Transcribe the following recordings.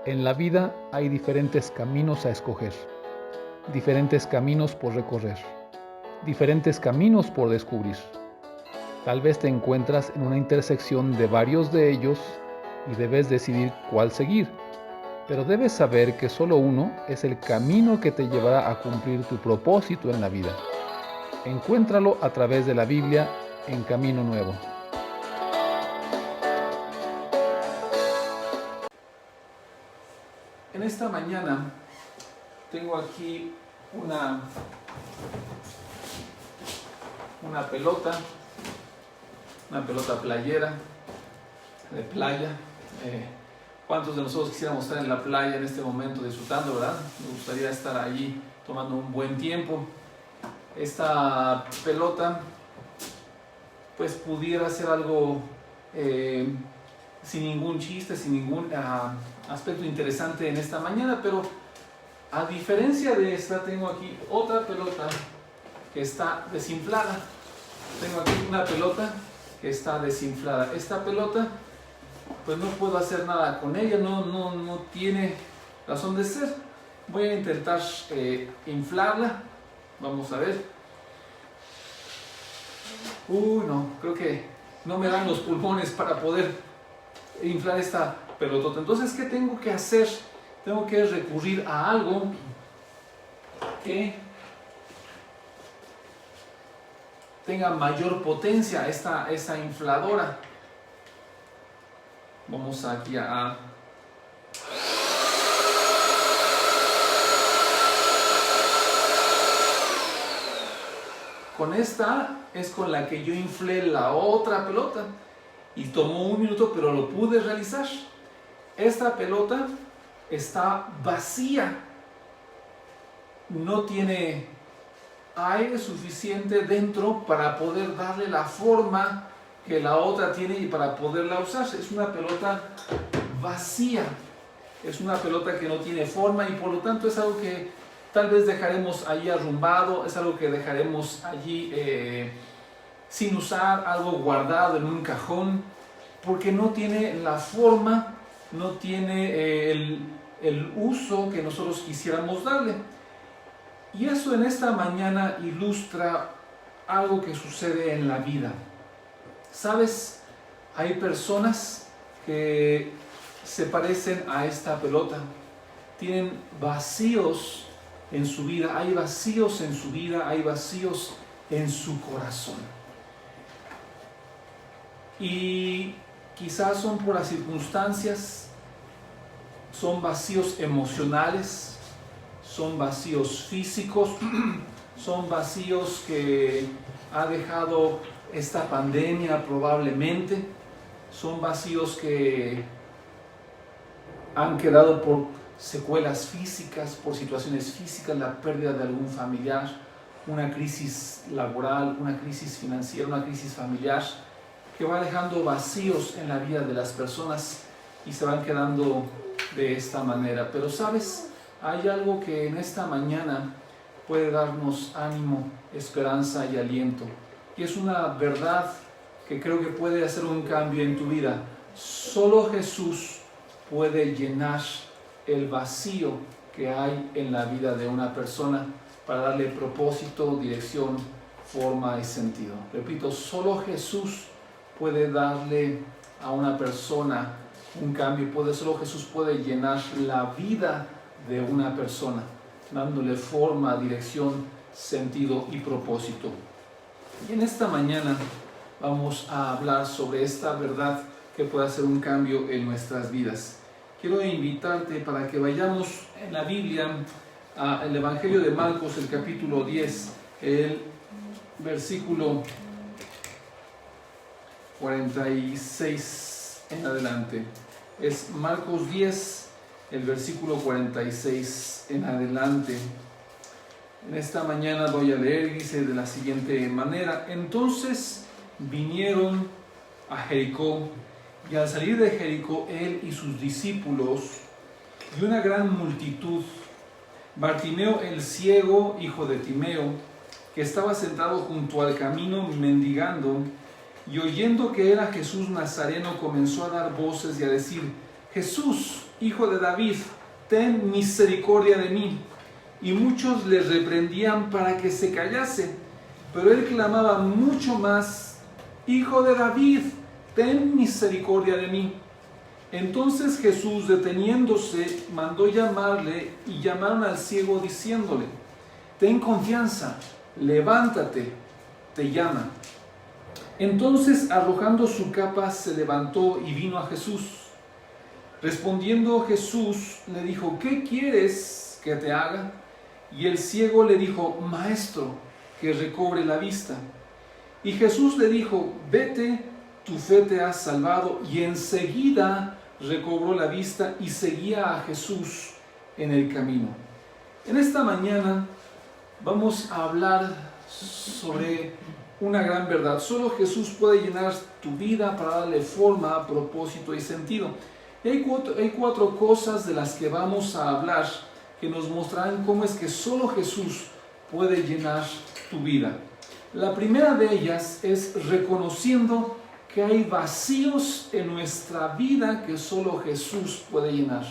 En la vida hay diferentes caminos a escoger, diferentes caminos por recorrer, diferentes caminos por descubrir. Tal vez te encuentras en una intersección de varios de ellos y debes decidir cuál seguir, pero debes saber que solo uno es el camino que te llevará a cumplir tu propósito en la vida. Encuéntralo a través de la Biblia en Camino Nuevo. En esta mañana tengo aquí una pelota playera, de playa. ¿Cuántos de nosotros quisiéramos estar en la playa en este momento disfrutando, verdad? Me gustaría estar allí tomando un buen tiempo. Esta pelota pues pudiera ser algo sin ningún chiste, sin ningún aspecto interesante en esta mañana, pero a diferencia de esta, tengo aquí otra pelota que está desinflada. Tengo aquí una pelota que está desinflada. Esta pelota, pues no puedo hacer nada con ella, no tiene razón de ser. Voy a intentar inflarla. Vamos a ver. No, creo que no me dan los pulmones para poder inflar esta pelotota. Entonces, ¿qué tengo que hacer? Tengo que recurrir a algo que tenga mayor potencia, esta infladora. Vamos aquí a con esta es con la que yo inflé la otra pelota y tomó un minuto, pero lo pude realizar. Esta pelota está vacía, no tiene aire suficiente dentro para poder darle la forma que la otra tiene y para poderla usar. Es una pelota vacía, es una pelota que no tiene forma y por lo tanto es algo que tal vez dejaremos allí arrumbado, es algo que dejaremos allí sin usar, algo guardado en un cajón, porque no tiene la forma, no tiene el uso que nosotros quisiéramos darle. Y eso en esta mañana ilustra algo que sucede en la vida. ¿Sabes? Hay personas que se parecen a esta pelota, tienen vacíos en su vida, hay vacíos en su vida, hay vacíos en su corazón. Y quizás son por las circunstancias, son vacíos emocionales, son vacíos físicos, son vacíos que ha dejado esta pandemia probablemente, son vacíos que han quedado por secuelas físicas, por situaciones físicas, la pérdida de algún familiar, una crisis laboral, una crisis financiera, una crisis familiar, que va dejando vacíos en la vida de las personas y se van quedando de esta manera. Pero ¿sabes? Hay algo que en esta mañana puede darnos ánimo, esperanza y aliento. Y es una verdad que creo que puede hacer un cambio en tu vida. Solo Jesús puede llenar el vacío que hay en la vida de una persona para darle propósito, dirección, forma y sentido. Repito, solo Jesús puede darle a una persona un cambio. Solo Jesús puede llenar la vida de una persona, dándole forma, dirección, sentido y propósito. Y en esta mañana vamos a hablar sobre esta verdad que puede hacer un cambio en nuestras vidas. Quiero invitarte para que vayamos en la Biblia al Evangelio de Marcos, el capítulo 10, el versículo 46 en adelante. Es Marcos 10, el versículo 46 en adelante. En esta mañana voy a leer, dice de la siguiente manera: entonces vinieron a Jericó, y al salir de Jericó, él y sus discípulos y una gran multitud, Bartimeo el ciego, hijo de Timeo, que estaba sentado junto al camino mendigando, y oyendo que era Jesús Nazareno, comenzó a dar voces y a decir: Jesús, hijo de David, ten misericordia de mí. Y muchos le reprendían para que se callase, pero él clamaba mucho más, Hijo de David, ten misericordia de mí. Entonces Jesús, deteniéndose, mandó llamarle, y llamaron al ciego diciéndole, ten confianza, levántate, te llama. Entonces, arrojando su capa, se levantó y vino a Jesús. Respondiendo Jesús, le dijo, ¿qué quieres que te haga? Y el ciego le dijo, Maestro, que recobre la vista. Y Jesús le dijo, vete, tu fe te ha salvado. Y enseguida recobró la vista y seguía a Jesús en el camino. En esta mañana vamos a hablar sobre una gran verdad. Solo Jesús puede llenar tu vida para darle forma, propósito y sentido. Y hay cuatro cosas de las que vamos a hablar que nos mostrarán cómo es que solo Jesús puede llenar tu vida. La primera de ellas es reconociendo que hay vacíos en nuestra vida que solo Jesús puede llenar.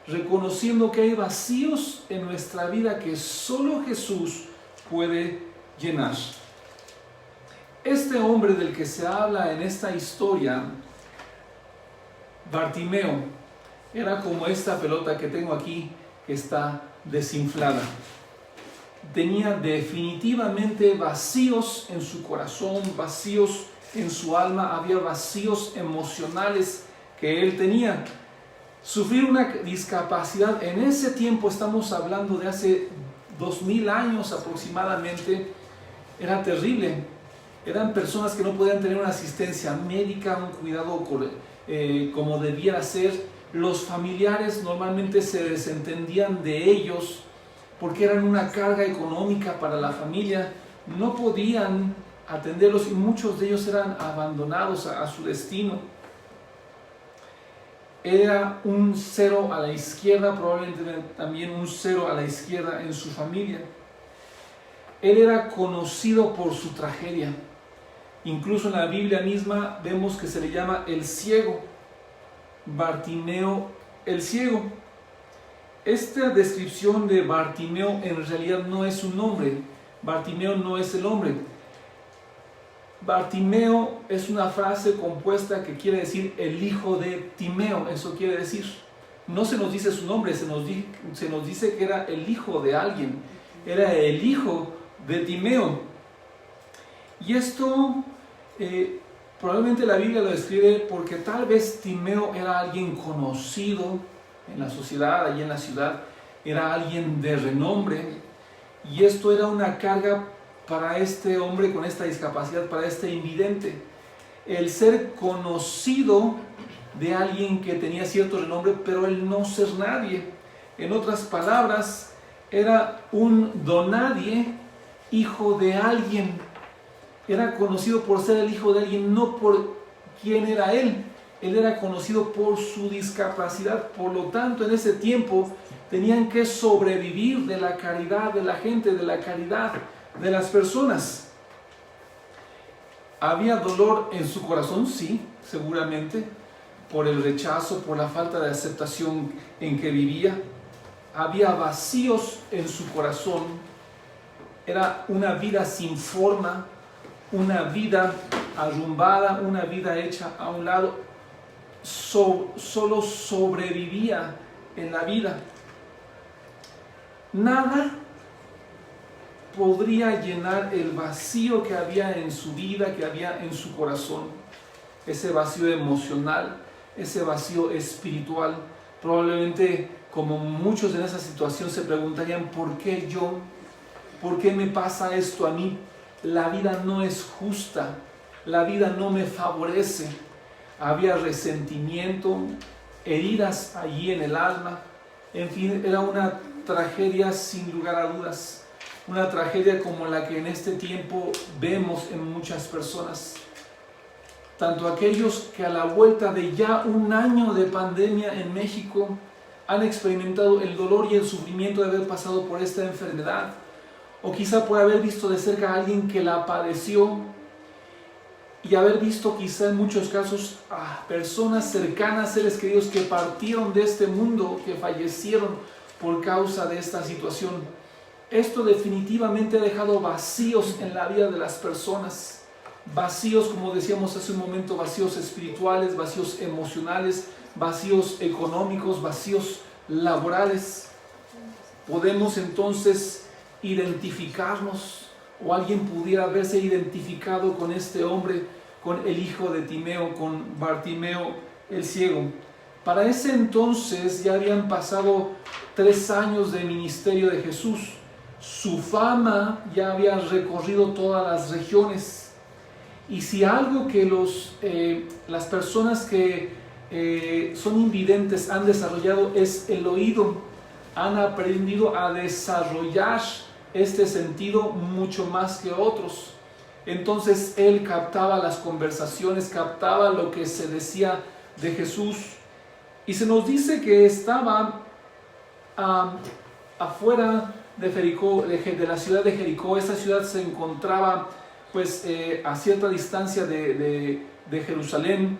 Reconociendo que hay vacíos en nuestra vida que solo Jesús puede llenar. Este hombre del que se habla en esta historia, Bartimeo, era como esta pelota que tengo aquí, que está desinflada. Tenía definitivamente vacíos en su corazón, vacíos en su alma, había vacíos emocionales que él tenía. Sufrir una discapacidad, en ese tiempo, estamos hablando de hace 2000 años aproximadamente, era terrible. Eran personas que no podían tener una asistencia médica, un cuidado como debiera ser. Los familiares normalmente se desentendían de ellos porque eran una carga económica para la familia. No podían atenderlos y muchos de ellos eran abandonados a su destino. Era un cero a la izquierda, probablemente también un cero a la izquierda en su familia. Él era conocido por su tragedia. Incluso en la Biblia misma vemos que se le llama el ciego, Bartimeo el ciego. Esta descripción de Bartimeo en realidad no es un nombre. Bartimeo no es el hombre. Bartimeo es una frase compuesta que quiere decir el hijo de Timeo. Eso quiere decir, no se nos dice su nombre, se nos dice que era el hijo de alguien. Era el hijo de Timeo. Y esto probablemente la Biblia lo describe porque tal vez Timeo era alguien conocido en la sociedad, allí en la ciudad, era alguien de renombre, y esto era una carga para este hombre con esta discapacidad, para este invidente. El ser conocido de alguien que tenía cierto renombre, pero el no ser nadie. En otras palabras, era un donadie, hijo de alguien. Era conocido por ser el hijo de alguien, no por quién era él. Él era conocido por su discapacidad. Por lo tanto, en ese tiempo tenían que sobrevivir de la caridad de la gente, de la caridad de las personas. ¿Había dolor en su corazón? Sí, seguramente, por el rechazo, por la falta de aceptación en que vivía. Había vacíos en su corazón. Era una vida sin forma, una vida arrumbada, una vida hecha a un lado. Solo sobrevivía en la vida. Nada podría llenar el vacío que había en su vida, que había en su corazón. Ese vacío emocional, ese vacío espiritual. Probablemente, como muchos en esa situación, se preguntarían, ¿por qué yo? ¿Por qué me pasa esto a mí? La vida no es justa, la vida no me favorece. Había resentimiento, heridas allí en el alma. En fin, era una tragedia sin lugar a dudas. Una tragedia como la que en este tiempo vemos en muchas personas. Tanto aquellos que a la vuelta de ya un año de pandemia en México han experimentado el dolor y el sufrimiento de haber pasado por esta enfermedad, o quizá por haber visto de cerca a alguien que la padeció, y haber visto quizá en muchos casos a personas cercanas, seres queridos que partieron de este mundo, que fallecieron por causa de esta situación. Esto definitivamente ha dejado vacíos en la vida de las personas, vacíos, como decíamos hace un momento, vacíos espirituales, vacíos emocionales, vacíos económicos, vacíos laborales. Podemos entonces identificarnos, o alguien pudiera haberse identificado con este hombre, con el hijo de Timeo, con Bartimeo el ciego. Para ese entonces ya habían pasado 3 años de ministerio de Jesús. Su fama ya había recorrido todas las regiones. Y si algo que las personas que son invidentes han desarrollado es el oído, han aprendido a desarrollar este sentido mucho más que otros. Entonces él captaba las conversaciones, captaba lo que se decía de Jesús. Y se nos dice que estaba afuera de Jericó, de la ciudad de Jericó. Esta ciudad se encontraba pues a cierta distancia de Jerusalén,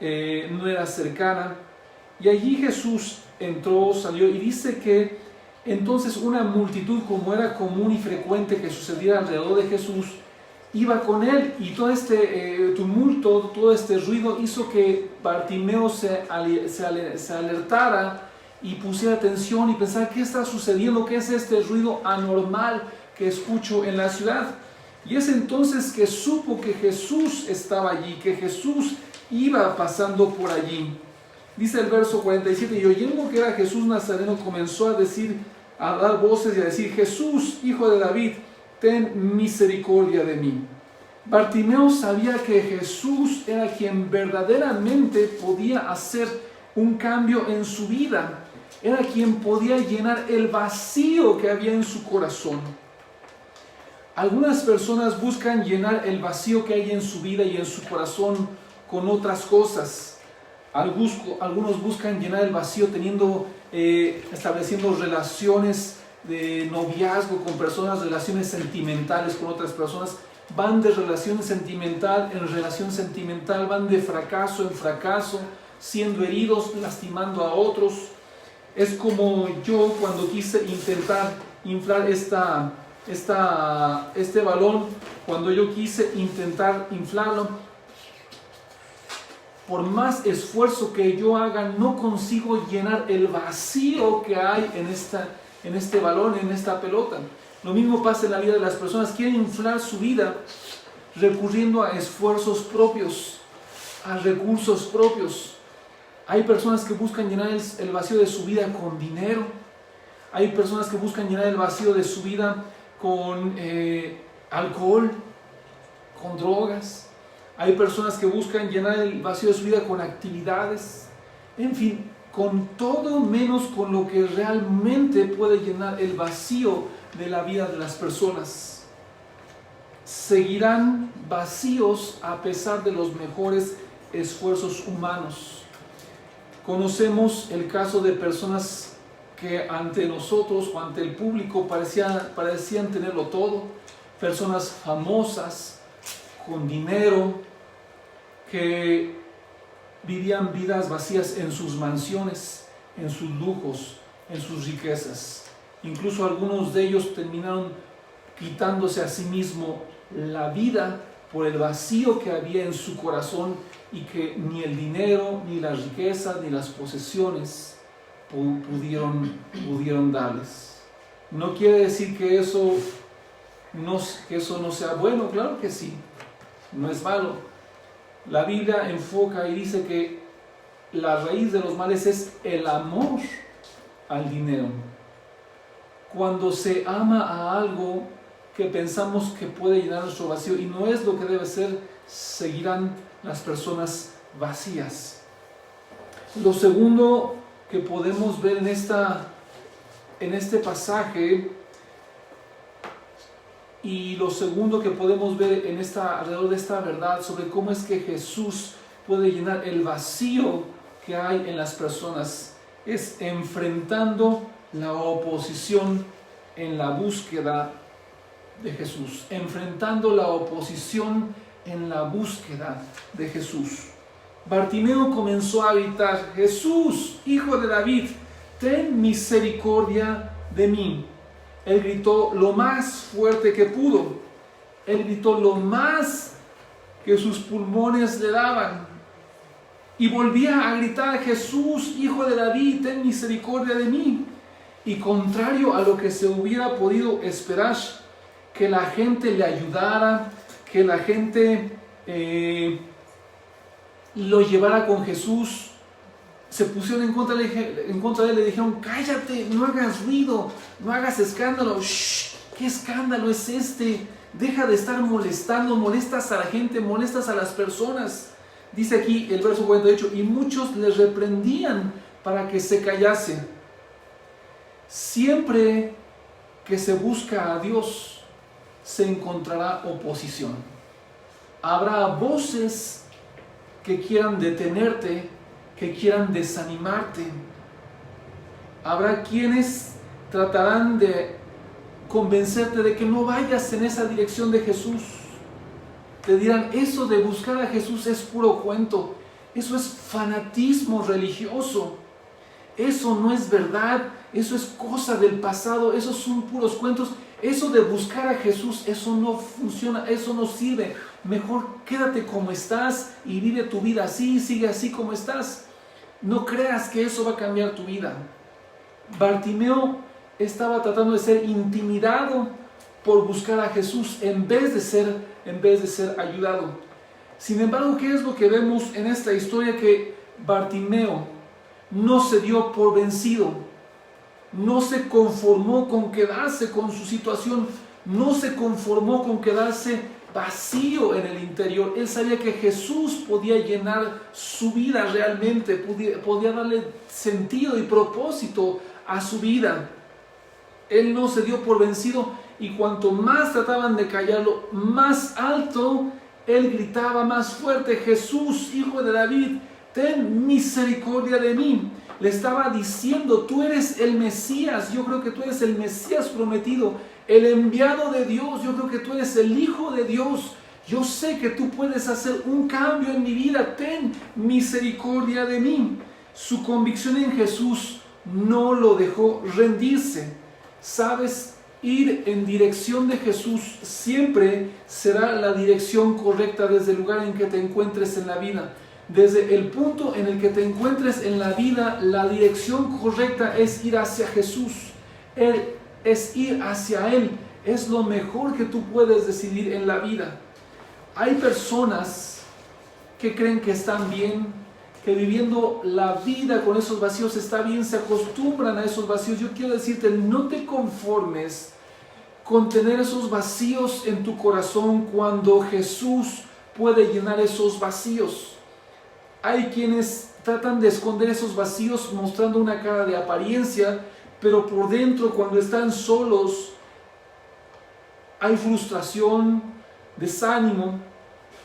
no era cercana. Y allí Jesús entró, salió, y dice que entonces una multitud, como era común y frecuente que sucediera alrededor de Jesús, iba con él, y todo este tumulto, todo este ruido hizo que Bartimeo se alertara y pusiera atención y pensara: ¿qué está sucediendo? ¿Qué es este ruido anormal que escucho en la ciudad? Y es entonces que supo que Jesús estaba allí, que Jesús iba pasando por allí. Dice el verso 47: y oyendo que era Jesús Nazareno, comenzó a dar voces y a decir: Jesús, hijo de David, ten misericordia de mí. Bartimeo sabía que Jesús era quien verdaderamente podía hacer un cambio en su vida, era quien podía llenar el vacío que había en su corazón. Algunas personas buscan llenar el vacío que hay en su vida y en su corazón con otras cosas. Algunos buscan llenar el vacío estableciendo relaciones de noviazgo con personas, relaciones sentimentales con otras personas. Van de relación sentimental en relación sentimental, van de fracaso en fracaso, siendo heridos, lastimando a otros. Es como yo cuando quise intentar inflar este balón, cuando yo quise intentar inflarlo, por más esfuerzo que yo haga, no consigo llenar el vacío que hay en este balón, en esta pelota. Lo mismo pasa en la vida de las personas. Quieren inflar su vida recurriendo a esfuerzos propios, a recursos propios. Hay personas que buscan llenar el vacío de su vida con dinero. Hay personas que buscan llenar el vacío de su vida con alcohol, con drogas. Hay personas que buscan llenar el vacío de su vida con actividades. En fin, con todo menos con lo que realmente puede llenar el vacío de la vida de las personas. Seguirán vacíos a pesar de los mejores esfuerzos humanos. Conocemos el caso de personas que ante nosotros o ante el público parecían tenerlo todo. Personas famosas, con dinero, que vivían vidas vacías en sus mansiones, en sus lujos, en sus riquezas. Incluso algunos de ellos terminaron quitándose a sí mismo la vida por el vacío que había en su corazón y que ni el dinero, ni la riqueza, ni las posesiones pudieron darles. No quiere decir que eso no sea bueno, claro que sí, no es malo. La Biblia enfoca y dice que la raíz de los males es el amor al dinero. Cuando se ama a algo que pensamos que puede llenar nuestro vacío y no es lo que debe ser, seguirán las personas vacías. Lo segundo que podemos ver en este pasaje, y lo segundo que podemos ver alrededor de esta verdad sobre cómo es que Jesús puede llenar el vacío que hay en las personas, es enfrentando la oposición en la búsqueda de Jesús, enfrentando la oposición en la búsqueda de Jesús. Bartimeo comenzó a gritar: Jesús, hijo de David, ten misericordia de mí. Él gritó lo más fuerte que pudo. Él gritó lo más que sus pulmones le daban. Y volvía a gritar: Jesús, hijo de David, ten misericordia de mí. Y contrario a lo que se hubiera podido esperar, que la gente le ayudara, que la gente lo llevara con Jesús, se pusieron en contra de él, le dijeron: cállate, no hagas ruido, no hagas escándalo. Shh, ¿qué escándalo es este? Deja de estar molestando, molestas a la gente, molestas a las personas. Dice aquí el verso 48, y muchos les reprendían para que se callase. Siempre que se busca a Dios, se encontrará oposición. Habrá voces que quieran detenerte, que quieran desanimarte. Habrá quienes tratarán de convencerte de que no vayas en esa dirección de Jesús. Te dirán: eso de buscar a Jesús es puro cuento, eso es fanatismo religioso, eso no es verdad, eso es cosa del pasado, esos son puros cuentos, eso de buscar a Jesús, eso no funciona, eso no sirve. Mejor quédate como estás y vive tu vida así, sigue así como estás. No creas que eso va a cambiar tu vida. Bartimeo estaba tratando de ser intimidado por buscar a Jesús en vez de ser ayudado. Sin embargo, ¿qué es lo que vemos en esta historia? Que Bartimeo no se dio por vencido, no se conformó con quedarse con su situación, no se conformó con quedarse vacío en el interior. Él sabía que Jesús podía llenar su vida realmente, podía darle sentido y propósito a su vida. Él no se dio por vencido, y cuanto más trataban de callarlo, más alto él gritaba, más fuerte: Jesús, hijo de David, ten misericordia de mí. Le estaba diciendo: tú eres el Mesías, yo creo que tú eres el Mesías prometido, el enviado de Dios, yo creo que tú eres el Hijo de Dios, yo sé que tú puedes hacer un cambio en mi vida, ten misericordia de mí. Su convicción en Jesús no lo dejó rendirse. ¿Sabes? Ir en dirección de Jesús siempre será la dirección correcta desde el lugar en que te encuentres en la vida. Desde el punto en el que te encuentres en la vida, la dirección correcta es ir hacia Jesús. Es ir hacia Él. Es lo mejor que tú puedes decidir en la vida. Hay personas que creen que están bien, que viviendo la vida con esos vacíos está bien, se acostumbran a esos vacíos. Yo quiero decirte: no te conformes con tener esos vacíos en tu corazón cuando Jesús puede llenar esos vacíos. Hay quienes tratan de esconder esos vacíos mostrando una cara de apariencia, pero por dentro, cuando están solos, hay frustración, desánimo.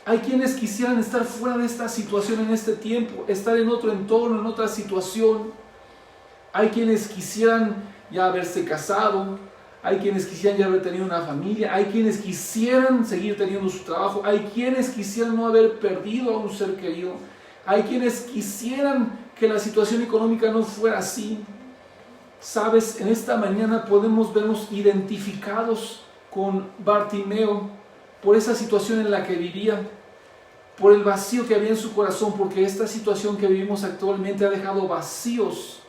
Hay quienes quisieran estar fuera de esta situación en este tiempo, estar en otro entorno, en otra situación. Hay quienes quisieran ya haberse casado, hay quienes quisieran ya haber tenido una familia, hay quienes quisieran seguir teniendo su trabajo, hay quienes quisieran no haber perdido a un ser querido, hay quienes quisieran que la situación económica no fuera así. Sabes, en esta mañana podemos vernos identificados con Bartimeo por esa situación en la que vivía, por el vacío que había en su corazón, porque esta situación que vivimos actualmente ha dejado vacíos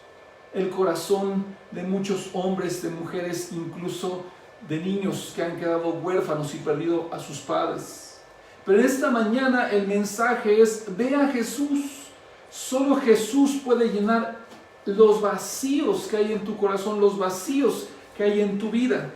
el corazón de muchos hombres, de mujeres, incluso de niños que han quedado huérfanos y perdido a sus padres. Pero en esta mañana el mensaje es: ve a Jesús. Solo Jesús puede llenar los vacíos que hay en tu corazón, los vacíos que hay en tu vida.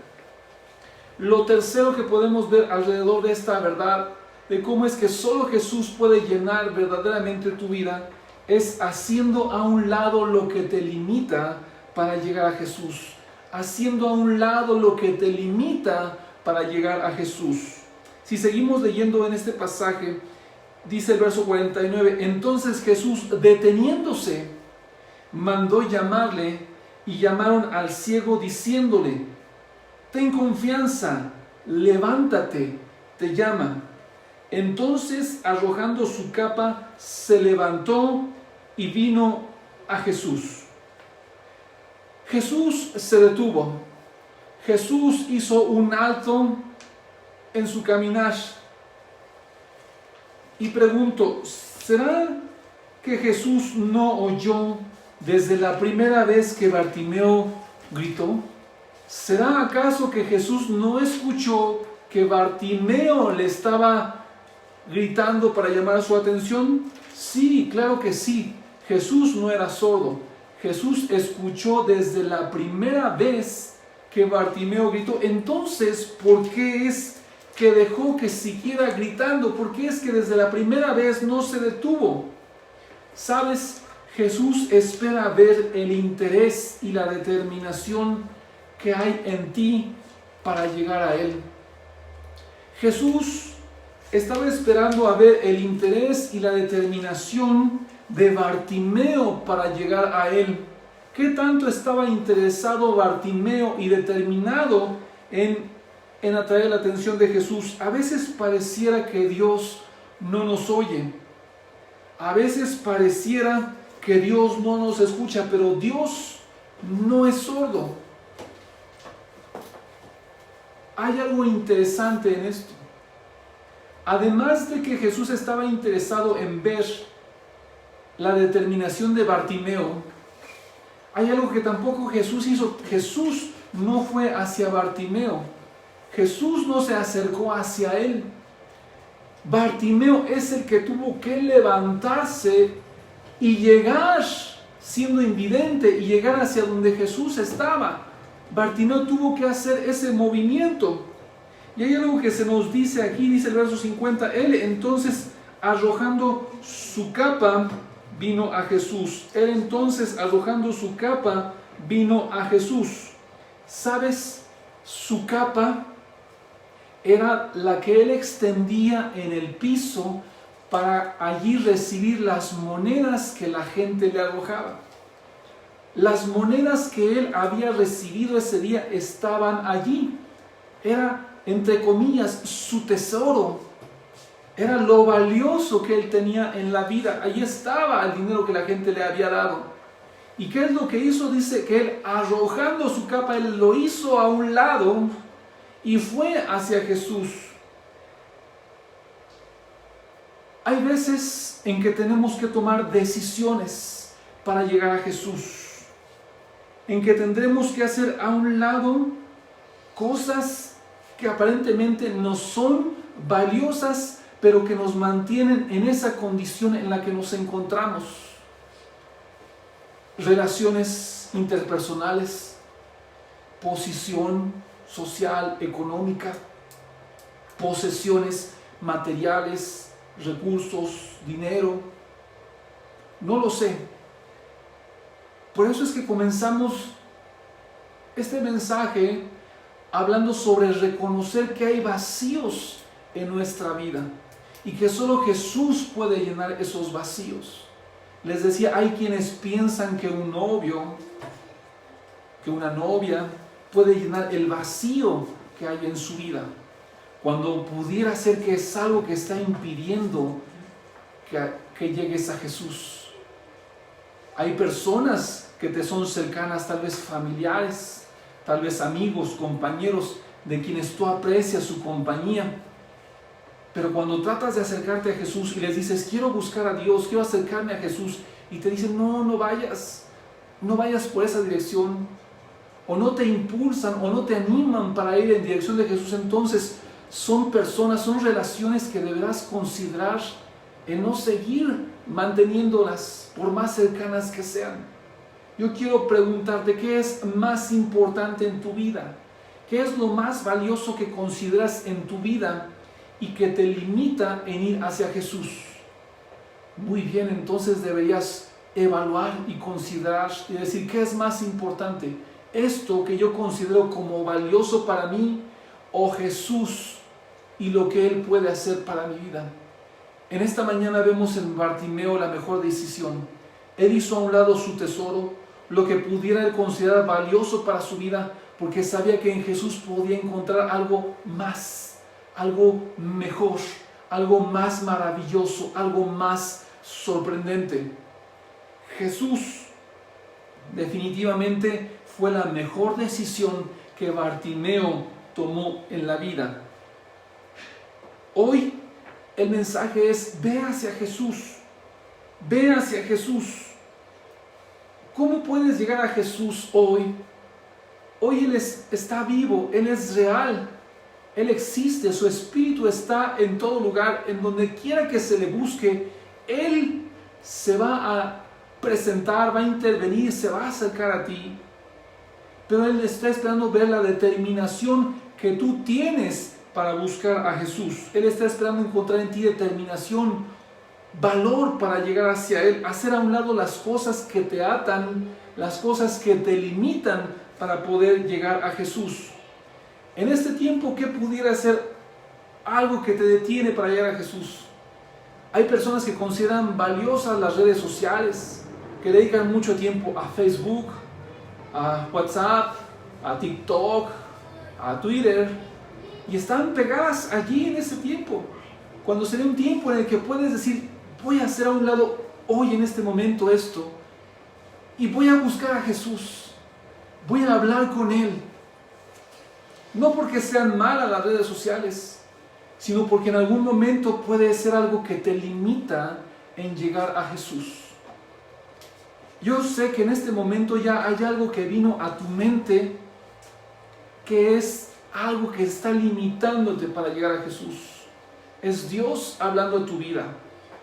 Lo tercero que podemos ver alrededor de esta verdad, de cómo es que solo Jesús puede llenar verdaderamente tu vida, es haciendo a un lado lo que te limita para llegar a Jesús. Haciendo a un lado lo que te limita para llegar a Jesús. Si seguimos leyendo en este pasaje, dice el verso 49, entonces Jesús, deteniéndose, mandó llamarle, y llamaron al ciego diciéndole: ten confianza, levántate, te llama. Entonces, arrojando su capa, se levantó y vino a Jesús. Jesús se detuvo. Jesús hizo un alto en su caminar. Y pregunto, ¿será que Jesús no oyó desde la primera vez que Bartimeo gritó? ¿Será acaso que Jesús no escuchó que Bartimeo le estaba gritando para llamar su atención? Sí, claro que sí. Jesús no era sordo. Jesús escuchó desde la primera vez que Bartimeo gritó. Entonces, ¿por qué es que dejó que siguiera gritando? ¿Por qué es que desde la primera vez no se detuvo? ¿Sabes? Jesús espera ver el interés y la determinación que hay en ti para llegar a Él. Jesús estaba esperando a ver el interés y la determinación de Bartimeo para llegar a Él. ¿Qué tanto estaba interesado Bartimeo y determinado en atraer la atención de Jesús? A veces pareciera que Dios no nos oye. A veces pareciera que Dios no nos escucha, pero Dios no es sordo. Hay algo interesante en esto. Además de que Jesús estaba interesado en ver la determinación de Bartimeo, hay algo que tampoco Jesús hizo. Jesús no fue hacia Bartimeo. Jesús no se acercó hacia él. Bartimeo es el que tuvo que levantarse y llegar, siendo invidente, y llegar hacia donde Jesús estaba. Bartimeo tuvo que hacer ese movimiento. Y hay algo que se nos dice aquí, dice el verso 50, él entonces arrojando su capa vino a Jesús. Él entonces arrojando su capa vino a Jesús. ¿Sabes? Su capa era la que él extendía en el piso para allí recibir las monedas que la gente le arrojaba. Las monedas que él había recibido ese día estaban allí. Era, entre comillas, su tesoro. Era lo valioso que él tenía en la vida. Allí estaba el dinero que la gente le había dado. ¿Y qué es lo que hizo? Dice que él, arrojando su capa, él lo hizo a un lado y fue hacia Jesús. Hay veces en que tenemos que tomar decisiones para llegar a Jesús. En que tendremos que hacer a un lado cosas que aparentemente no son valiosas, pero que nos mantienen en esa condición en la que nos encontramos. Relaciones interpersonales, posición social, económica, posesiones materiales, recursos, dinero. No lo sé. Por eso es que comenzamos este mensaje hablando sobre reconocer que hay vacíos en nuestra vida y que solo Jesús puede llenar esos vacíos. Les decía, hay quienes piensan que un novio, que una novia puede llenar el vacío que hay en su vida, cuando pudiera ser que es algo que está impidiendo que llegues a Jesús. Hay personas que te son cercanas, tal vez familiares, tal vez amigos, compañeros, de quienes tú aprecias su compañía. Pero cuando tratas de acercarte a Jesús y les dices, quiero buscar a Dios, quiero acercarme a Jesús, y te dicen, no vayas por esa dirección, o no te impulsan, o no te animan para ir en dirección de Jesús, entonces son personas, son relaciones que deberás considerar en no seguir manteniéndolas, por más cercanas que sean. Yo quiero preguntarte, ¿qué es más importante en tu vida? ¿Qué es lo más valioso que consideras en tu vida y que te limita en ir hacia Jesús? Muy bien, entonces deberías evaluar y considerar y decir, ¿qué es más importante? ¿Esto que yo considero como valioso para mí o Jesús y lo que Él puede hacer para mi vida? En esta mañana vemos en Bartimeo la mejor decisión. Él hizo a un lado su tesoro, lo que pudiera él considerar valioso para su vida, porque sabía que en Jesús podía encontrar algo más, algo mejor, algo más maravilloso, algo más sorprendente. Jesús definitivamente fue la mejor decisión que Bartimeo tomó en la vida. Hoy el mensaje es: ve hacia Jesús, ve hacia Jesús. ¿Cómo puedes llegar a Jesús hoy? Hoy Él está vivo, Él es real, Él existe, su Espíritu está en todo lugar, en donde quiera que se le busque, Él se va a presentar, va a intervenir, se va a acercar a ti. Pero Él está esperando ver la determinación que tú tienes para buscar a Jesús. Él está esperando encontrar en ti determinación, valor para llegar hacia Él, hacer a un lado las cosas que te atan, las cosas que te limitan para poder llegar a Jesús. En este tiempo, ¿qué pudiera ser algo que te detiene para llegar a Jesús? Hay personas que consideran valiosas las redes sociales, que dedican mucho tiempo a Facebook, a WhatsApp, a TikTok, a Twitter, y están pegadas allí en ese tiempo. Cuando sería un tiempo en el que puedes decir: voy a hacer a un lado hoy en este momento esto, y voy a buscar a Jesús, voy a hablar con Él. No porque sean malas las redes sociales, sino porque en algún momento puede ser algo que te limita en llegar a Jesús. Yo sé que en este momento ya hay algo que vino a tu mente, que es algo que está limitándote para llegar a Jesús. Es Dios hablando de tu vida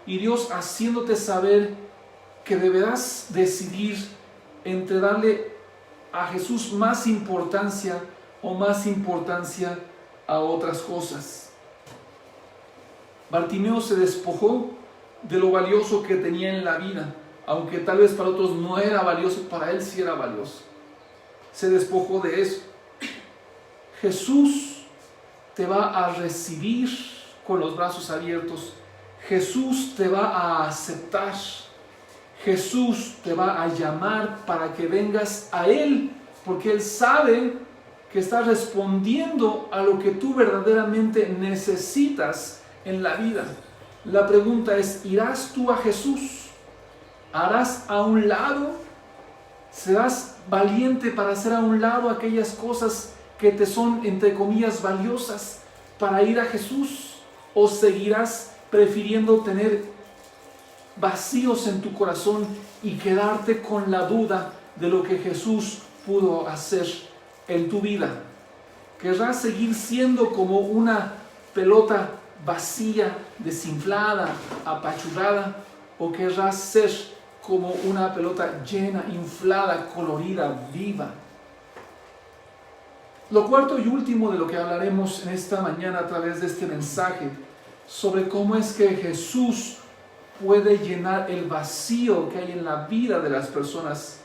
y Dios haciéndote saber que deberás decidir entre darle a Jesús más importancia o más importancia a otras cosas. Bartimeo se despojó de lo valioso que tenía en la vida, aunque tal vez para otros no era valioso, para él sí era valioso. Se despojó de eso. Jesús te va a recibir con los brazos abiertos. Jesús te va a aceptar. Jesús te va a llamar para que vengas a Él, porque Él sabe que estás respondiendo a lo que tú verdaderamente necesitas en la vida. La pregunta es: ¿irás tú a Jesús? ¿Harás a un lado? ¿Serás valiente para hacer a un lado aquellas cosas que te son, entre comillas, valiosas para ir a Jesús? ¿O seguirás prefiriendo tener vacíos en tu corazón y quedarte con la duda de lo que Jesús pudo hacer en tu vida? ¿Querrás seguir siendo como una pelota vacía, desinflada, apachurrada? ¿O querrás ser como una pelota llena, inflada, colorida, viva? Lo cuarto y último de lo que hablaremos en esta mañana a través de este mensaje, sobre cómo es que Jesús puede llenar el vacío que hay en la vida de las personas,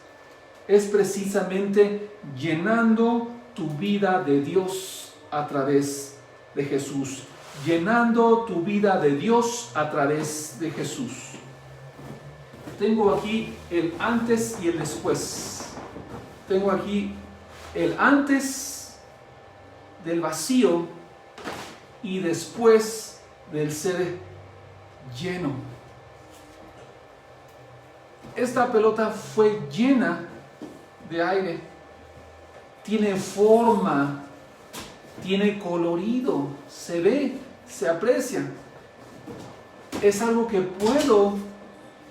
es precisamente llenando tu vida de Dios a través de Jesús. Llenando tu vida de Dios a través de Jesús. Tengo aquí el antes y el después. Tengo aquí el antes del vacío y después del ser lleno. Esta pelota fue llena de aire, tiene forma, tiene colorido, se ve, se aprecia. Es algo que puedo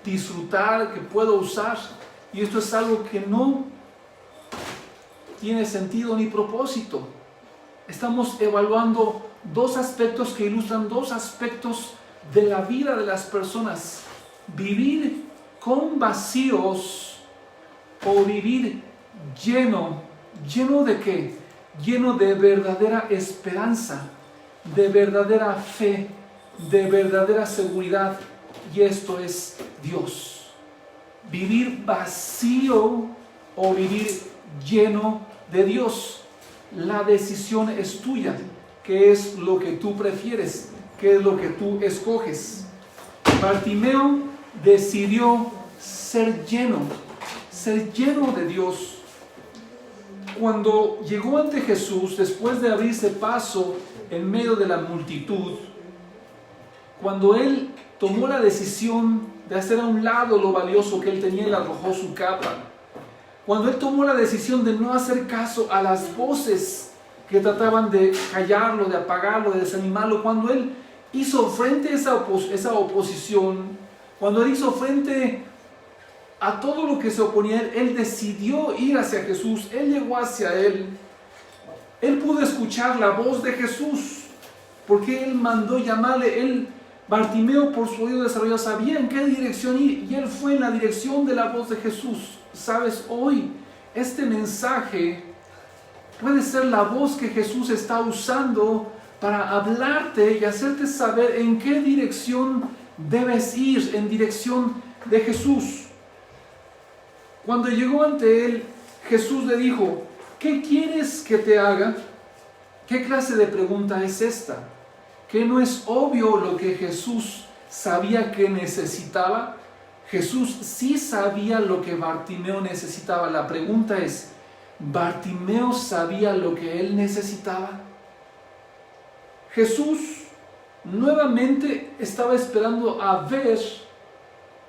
disfrutar, que puedo usar, y esto es algo que no tiene sentido ni propósito. Estamos evaluando dos aspectos que ilustran dos aspectos de la vida de las personas: vivir con vacíos o vivir lleno. ¿Lleno de qué? Lleno de verdadera esperanza, de verdadera fe, de verdadera seguridad, y esto es Dios. Vivir vacío o vivir lleno de Dios. La decisión es tuya. ¿Qué es lo que tú prefieres? ¿Qué es lo que tú escoges? Bartimeo decidió ser lleno de Dios. Cuando llegó ante Jesús, después de abrirse paso en medio de la multitud, cuando él tomó la decisión de hacer a un lado lo valioso que él tenía, él arrojó su capa. Cuando él tomó la decisión de no hacer caso a las voces que trataban de callarlo, de apagarlo, de desanimarlo, cuando él hizo frente a esa oposición, cuando él hizo frente a todo lo que se oponía a él, él decidió ir hacia Jesús, él llegó hacia él. Él pudo escuchar la voz de Jesús, porque él mandó llamarle. Bartimeo, por su oído desarrollado, sabía en qué dirección ir, y él fue en la dirección de la voz de Jesús. Sabes, hoy este mensaje puede ser la voz que Jesús está usando para hablarte y hacerte saber en qué dirección debes ir, en dirección de Jesús. Cuando llegó ante él, Jesús le dijo: ¿qué quieres que te haga? ¿Qué clase de pregunta es esta? ¿Que no es obvio lo que Jesús sabía que necesitaba? Jesús sí sabía lo que Bartimeo necesitaba. La pregunta es, ¿Bartimeo sabía lo que él necesitaba? Jesús nuevamente estaba esperando a ver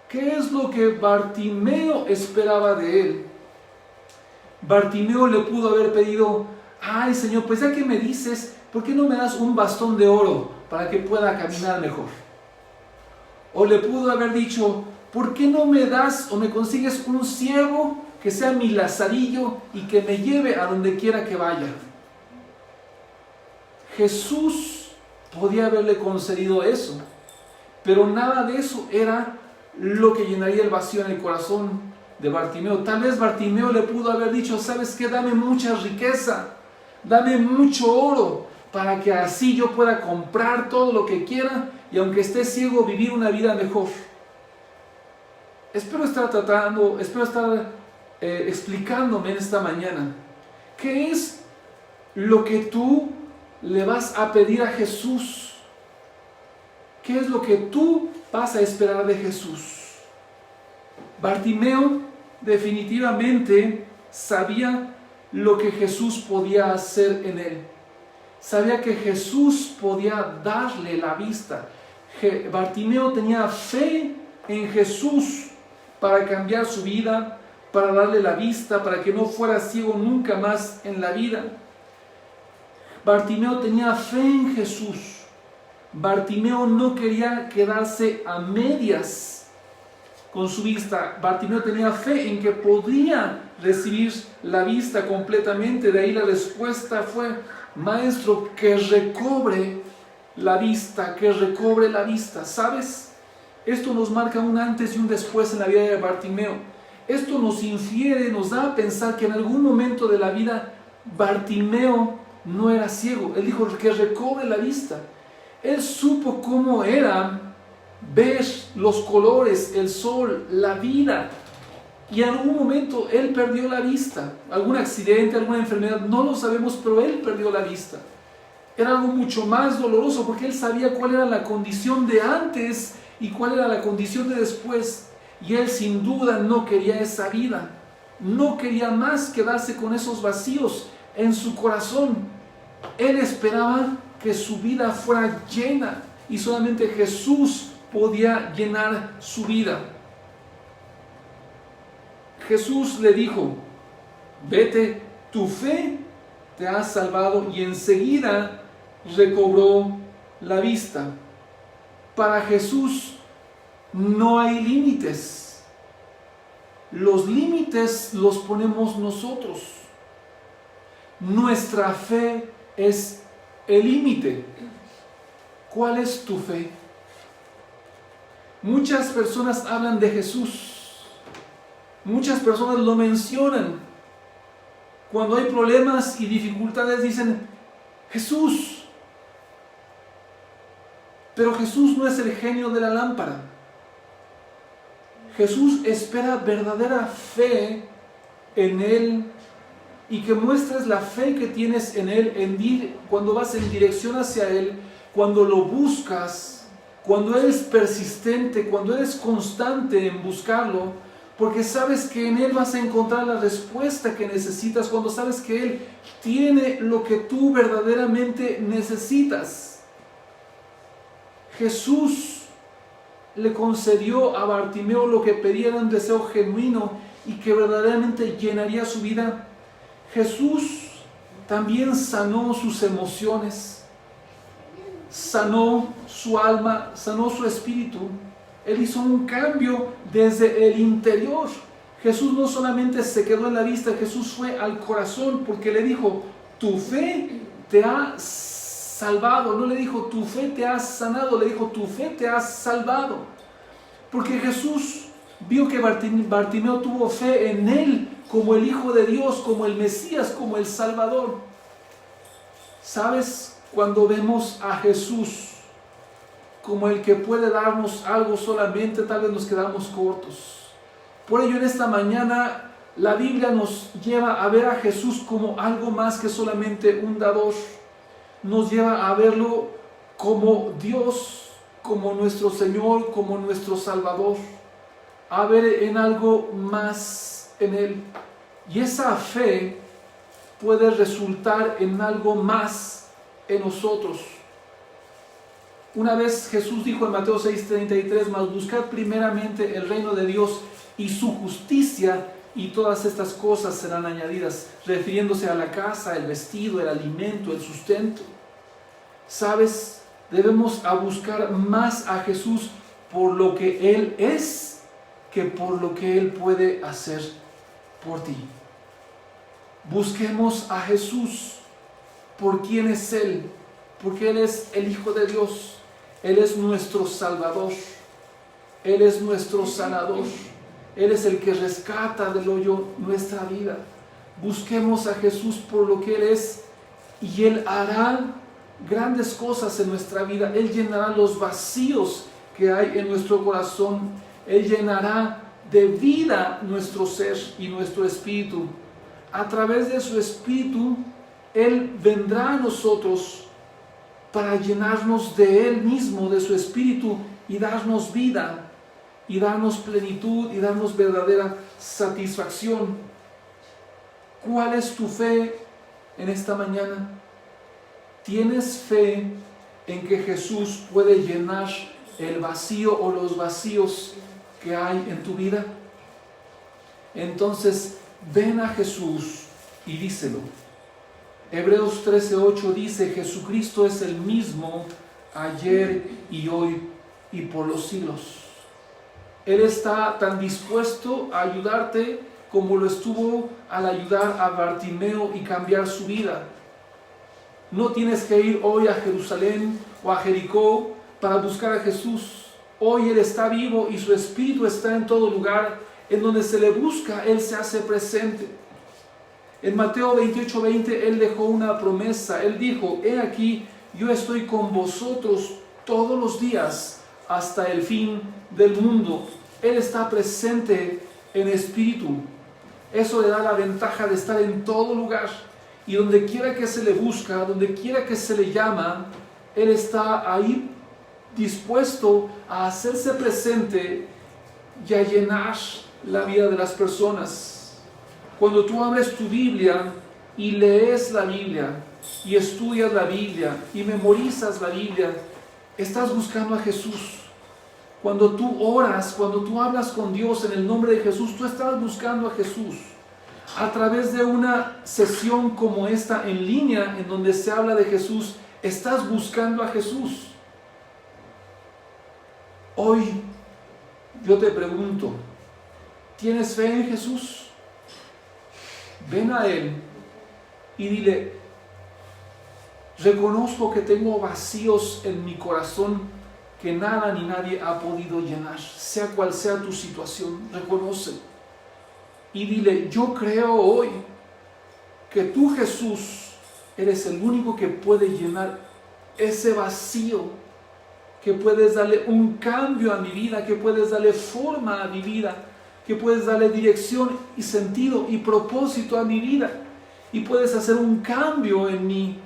qué es lo que Bartimeo esperaba de él. Bartimeo le pudo haber pedido: ay, Señor, pues ya que me dices, ¿por qué no me das un bastón de oro para que pueda caminar mejor? O le pudo haber dicho: ¿por qué no me das o me consigues un siervo que sea mi lazarillo y que me lleve a donde quiera que vaya? Jesús podía haberle concedido eso, pero nada de eso era lo que llenaría el vacío en el corazón de Bartimeo. Tal vez Bartimeo le pudo haber dicho: ¿sabes qué? Dame mucha riqueza, dame mucho oro, para que así yo pueda comprar todo lo que quiera y aunque esté ciego, vivir una vida mejor. Espero estar explicándome en esta mañana qué es lo que tú le vas a pedir a Jesús. ¿Qué es lo que tú vas a esperar de Jesús? Bartimeo definitivamente sabía lo que Jesús podía hacer en él. Sabía que Jesús podía darle la vista. Bartimeo tenía fe en Jesús para cambiar su vida, para darle la vista, para que no fuera ciego nunca más en la vida. Bartimeo tenía fe en Jesús. Bartimeo no quería quedarse a medias con su vista. Bartimeo tenía fe en que podía recibir la vista completamente. De ahí la respuesta fue: Maestro, que recobre la vista, que recobre la vista. ¿Sabes? Esto nos marca un antes y un después en la vida de Bartimeo. Esto nos infiere, nos da a pensar que en algún momento de la vida Bartimeo no era ciego. Él dijo que recobre la vista. Él supo cómo era ver los colores, el sol, la vida. Y en algún momento él perdió la vista. Algún accidente, alguna enfermedad, no lo sabemos, pero él perdió la vista. Era algo mucho más doloroso porque él sabía cuál era la condición de antes y cuál era la condición de después. Y él sin duda no quería esa vida. No quería más quedarse con esos vacíos en su corazón. Él esperaba que su vida fuera llena y solamente Jesús podía llenar su vida. Jesús le dijo: vete, tu fe te ha salvado, y enseguida recobró la vista. Para Jesús no hay límites. Los límites los ponemos nosotros. Nuestra fe es el límite. ¿Cuál es tu fe? Muchas personas hablan de Jesús. Muchas personas lo mencionan. Cuando hay problemas y dificultades dicen: Jesús. Pero Jesús no es el genio de la lámpara. Jesús espera verdadera fe en Él y que muestres la fe que tienes en Él cuando vas en dirección hacia Él, cuando lo buscas, cuando eres persistente, cuando eres constante en buscarlo, porque sabes que en Él vas a encontrar la respuesta que necesitas, cuando sabes que Él tiene lo que tú verdaderamente necesitas. Jesús le concedió a Bartimeo lo que pedía, un deseo genuino y que verdaderamente llenaría su vida. Jesús también sanó sus emociones, sanó su alma, sanó su espíritu. Él hizo un cambio desde el interior. Jesús no solamente se quedó en la vista, Jesús fue al corazón, porque le dijo, tu fe te ha salvado. No le dijo, tu fe te ha sanado, le dijo, tu fe te ha salvado. Porque Jesús vio que Bartimeo tuvo fe en él como el Hijo de Dios, como el Mesías, como el Salvador. ¿Sabes? Cuando vemos a Jesús como el que puede darnos algo solamente, tal vez nos quedamos cortos. Por ello, en esta mañana, la Biblia nos lleva a ver a Jesús como algo más que solamente un dador. Nos lleva a verlo como Dios, como nuestro Señor, como nuestro Salvador. A ver en algo más en Él. Y esa fe puede resultar en algo más en nosotros. Una vez Jesús dijo en Mateo 6:33, mas buscad primeramente el reino de Dios y su justicia, y todas estas cosas serán añadidas, refiriéndose a la casa, el vestido, el alimento, el sustento. ¿Sabes? Debemos a buscar más a Jesús por lo que Él es, que por lo que Él puede hacer por ti. Busquemos a Jesús por quién es Él, porque Él es el Hijo de Dios, Él es nuestro Salvador, Él es nuestro sanador, Él es el que rescata del hoyo nuestra vida. Busquemos a Jesús por lo que Él es y Él hará grandes cosas en nuestra vida. Él llenará los vacíos que hay en nuestro corazón. Él llenará de vida nuestro ser y nuestro espíritu. A través de su espíritu, Él vendrá a nosotros para llenarnos de Él mismo, de su espíritu, y darnos vida, y darnos plenitud, y darnos verdadera satisfacción. ¿Cuál es tu fe en esta mañana? ¿Tienes fe en que Jesús puede llenar el vacío o los vacíos que hay en tu vida? Entonces, ven a Jesús y díselo. Hebreos 13:8 dice, Jesucristo es el mismo ayer y hoy y por los siglos. Él está tan dispuesto a ayudarte como lo estuvo al ayudar a Bartimeo y cambiar su vida. No tienes que ir hoy a Jerusalén o a Jericó para buscar a Jesús. Hoy Él está vivo y su espíritu está en todo lugar. En donde se le busca, Él se hace presente. En Mateo 28:20 Él dejó una promesa. Él dijo, he aquí, yo estoy con vosotros todos los días hasta el fin del mundo. Él está presente en espíritu. Eso le da la ventaja de estar en todo lugar. Y donde quiera que se le busca, donde quiera que se le llama, Él está ahí dispuesto a hacerse presente y a llenar la vida de las personas. Cuando tú abres tu Biblia y lees la Biblia y estudias la Biblia y memorizas la Biblia, estás buscando a Jesús. Cuando tú oras, cuando tú hablas con Dios en el nombre de Jesús, tú estás buscando a Jesús. A través de una sesión como esta en línea, en donde se habla de Jesús, estás buscando a Jesús. Hoy yo te pregunto, ¿tienes fe en Jesús? Ven a Él y dile, reconozco que tengo vacíos en mi corazón que nada ni nadie ha podido llenar. Sea cual sea tu situación, reconoce. Y dile, yo creo hoy que tú, Jesús, eres el único que puede llenar ese vacío, que puedes darle un cambio a mi vida, que puedes darle forma a mi vida, que puedes darle dirección y sentido y propósito a mi vida, y puedes hacer un cambio en mí,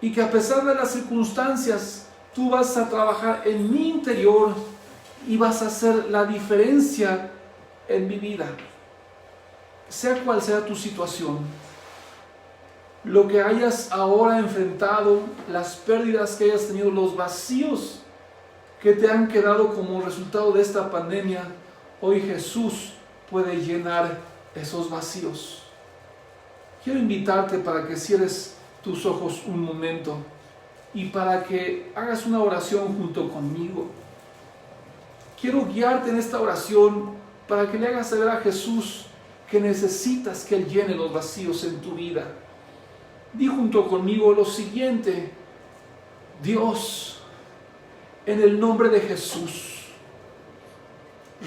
y que a pesar de las circunstancias, tú vas a trabajar en mi interior y vas a hacer la diferencia en mi vida. Sea cual sea tu situación, lo que hayas ahora enfrentado, las pérdidas que hayas tenido, los vacíos que te han quedado como resultado de esta pandemia, hoy Jesús puede llenar esos vacíos. Quiero invitarte para que cierres tus ojos un momento y para que hagas una oración junto conmigo. Quiero guiarte en esta oración para que le hagas saber a Jesús que necesitas que Él llene los vacíos en tu vida. Di junto conmigo lo siguiente: Dios, en el nombre de Jesús,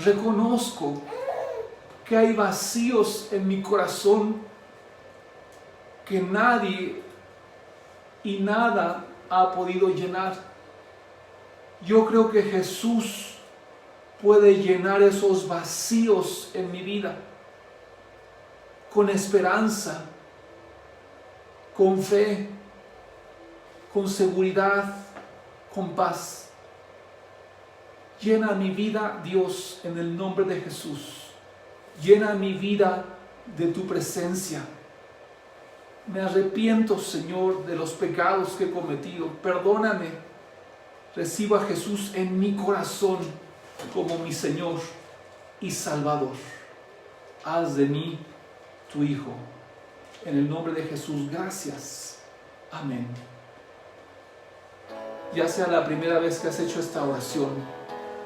reconozco que hay vacíos en mi corazón que nadie y nada ha podido llenar. Yo creo que Jesús puede llenar esos vacíos en mi vida con esperanza, con fe, con seguridad, con paz. Llena mi vida, Dios, en el nombre de Jesús. Llena mi vida de tu presencia. Me arrepiento, Señor, de los pecados que he cometido. Perdóname. Recibo a Jesús en mi corazón como mi Señor y Salvador. Haz de mí tu Hijo. En el nombre de Jesús, gracias. Amén. Ya sea la primera vez que has hecho esta oración,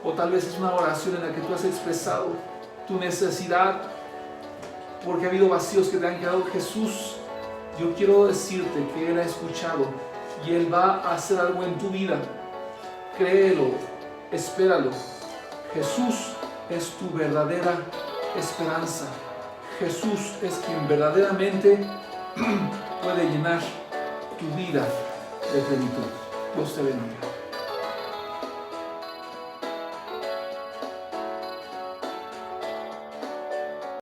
o tal vez es una oración en la que tú has expresado tu necesidad porque ha habido vacíos que te han quedado, Jesús, yo quiero decirte que Él ha escuchado y Él va a hacer algo en tu vida. Créelo, espéralo. Jesús es tu verdadera esperanza. Jesús es quien verdaderamente puede llenar tu vida de plenitud. Dios te bendiga.